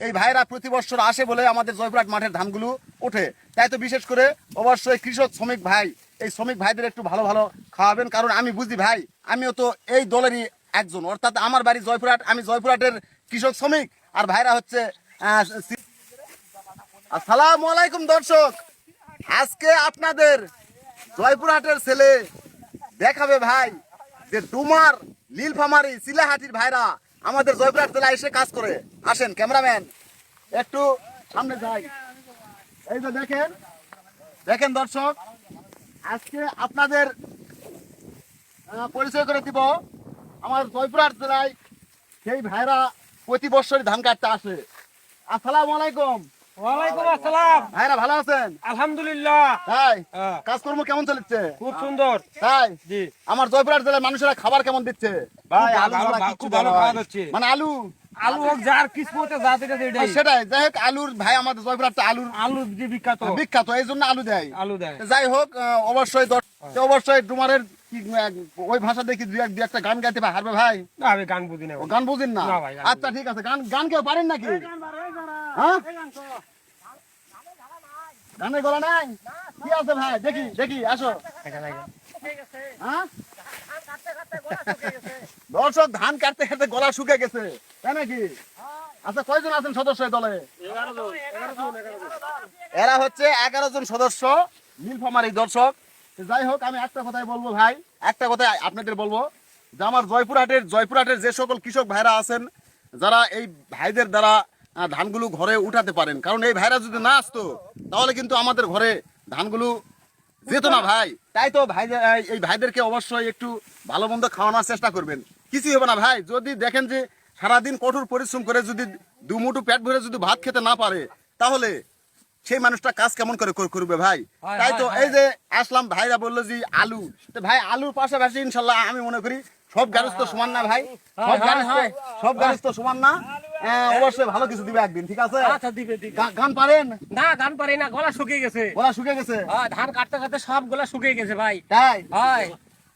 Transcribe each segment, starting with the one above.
এই ভাইরা প্রতি বছর আসে বলে আমাদের জয়পুরহাট মাঠের ধানগুলো ওঠে। তাই তো বিশেষ করে অবশ্যই কৃষক শ্রমিক ভাই, এই শ্রমিক ভাইদের একটু ভালো ভালো খাওয়াবেন, কারণ আমি বুঝি ভাই, আমিও তো এই দলেরই একজন, অর্থাৎ আমার বাড়ি জয়পুরহাট, আমি জয়পুরহাটের কৃষক শ্রমিক, আর ভাইরা হচ্ছে আসসালামু আলাইকুম দর্শক। আজকে আপনাদের জয়পুরহাটের ছেলে দেখাবে ভাই যে ডুমার, নীলফামারী, চিলাহাটির ভাইরা আমাদের জয়পুরহাট জেলায় এসে কাজ করে। আসেন ক্যামেরাম্যান একটু সামনে যাই। এই যে দেখেন দেখেন দর্শক, আজকে আপনাদের পরিচয় করে দিব আমার জয়পুরহাট জেলায় সেই ভাইরা প্রতি বছরই ধান কাটতে আসে। আসসালামু আলাইকুম। ওয়ালাইকুম আসসালাম। ভাইরা ভালো আছেন? আলহামদুলিল্লাহ। তাই হ্যাঁ। কাজকর্ম কেমন চলছে? খুব সুন্দর। তাই জি আমার জয়পুরহাট জেলার মানুষেরা খাবার কেমন দিচ্ছে? ভাই, খুব আলু ভালো, ছাড়া খুব কিচ্ছু ভালো ভালো খাওয়া হয়। যাচ্ছে। মানে আলু আলু হোক যার কিসমতে যা থেকে এটাই। সেটাই, যাই হোক আলুর ভাই আমাদের জয়পুরহাটটা আলুর আলু যে বিখ্যাত, বিখ্যাত, এই জন্য আলু দেয়। আলু দেয়। যাই হোক অবশ্যই ডুমারের ওই ভাষা দেখি দুই একটা গান গাইতে পারবে ভাই? না আমি গান বুঝি না। ও গান বুঝেন না? না ভাই, গান আচ্ছা ঠিক আছে, গান গান কেউ পারেন নাকি? হ্যাঁ, গানের গলা নাই? কি আছে ভাই? দেখি দেখি, আসো। হ্যাঁ? দর্শক ধান কাটতে কাটতে গলা শুকে গেছে, তাই নাকি? আচ্ছা কয়জন আছেন সদস্য এই দলে? এরা হচ্ছে 11 জন সদস্য নীলফামারী। দর্শক যাই হোক, আমি একটা কথাই বলবো ভাই, একটা কথাই আপনাদের বলবো যে আমার জয়পুরহাটের যে সকল কৃষক ভাইরা আছেন, যারা এই ভাইদের দ্বারা ধানগুলো ঘরে উঠাতে পারেন, কারণ এই ভাইরা যদি না আসতো তাহলে কিন্তু আমাদের ঘরে ধানগুলো যেত না ভাই। তাই তো ভাইদের, এই ভাইদেরকে অবশ্যই একটু ভালো মন্দ খাওয়ানোর চেষ্টা করবেন। কিছুই হবে না ভাই, যদি দেখেন যে সারাদিন কঠোর পরিশ্রম করে যদি দুমুঠো পেট ভরে যদি ভাত খেতে না পারে, তাহলে সেই মানুষটা কাজ কেমন করে করবে ভাই? তাই তো এই যে আসলাম, ভাইরা বললো যে আলু, তো ভাই আলুর পাশাপাশি ইনশাল্লাহ আমি মনে করি সব গাছ তো সমান না ভাই, সব গাছ তো সমান না। অবশ্যই ভালো কিছু দিবে একদিন, ঠিক আছে? আচ্ছা দিবে দিবে। গান পারেন? না গান পারি না, গলা শুকিয়ে গেছে। গলা শুকে গেছে? ধান কাটতে কাটতে সব গলা শুকিয়ে গেছে ভাই। তাই? হয়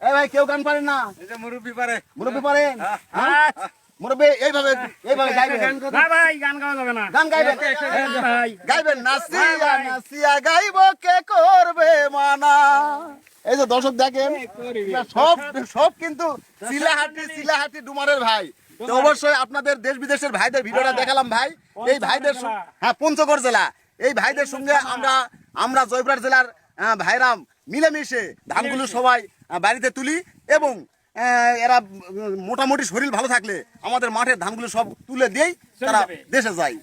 এই ভাই কেউ গান পারেন না? এই যে মুরব্বি পারে। মুরব্বী পারেন? হ্যাঁ? মুরব্বী এইভাবে গাইবেন? না ভাই, গান গাওয়া যাবে না। গান গাইবেন? ভাই গাইবেন? নাচিয়া নাচিয়া গাইব কে করবে মানা। এই যে দর্শক দেখেন, সব সব কিন্তু চিলাহাটি ডুমারের ভাই। তো অবশ্যই আপনাদের দেশ বিদেশের ভাইদের ভিডিওটা দেখালাম ভাই। এই ভাইদের হ্যাঁ, পঞ্চগড় জেলা, এই ভাইদের সঙ্গে আমরা জয়পুরহাট জেলার ভাইরাম মিলেমিশে ধানগুলো সবাই বাড়িতে তুলি, এবং এরা মোটামুটি শরীর ভালো থাকলে আমাদের মাঠের ধানগুলো সব তুলে দিয়েই তারা দেশে যায়।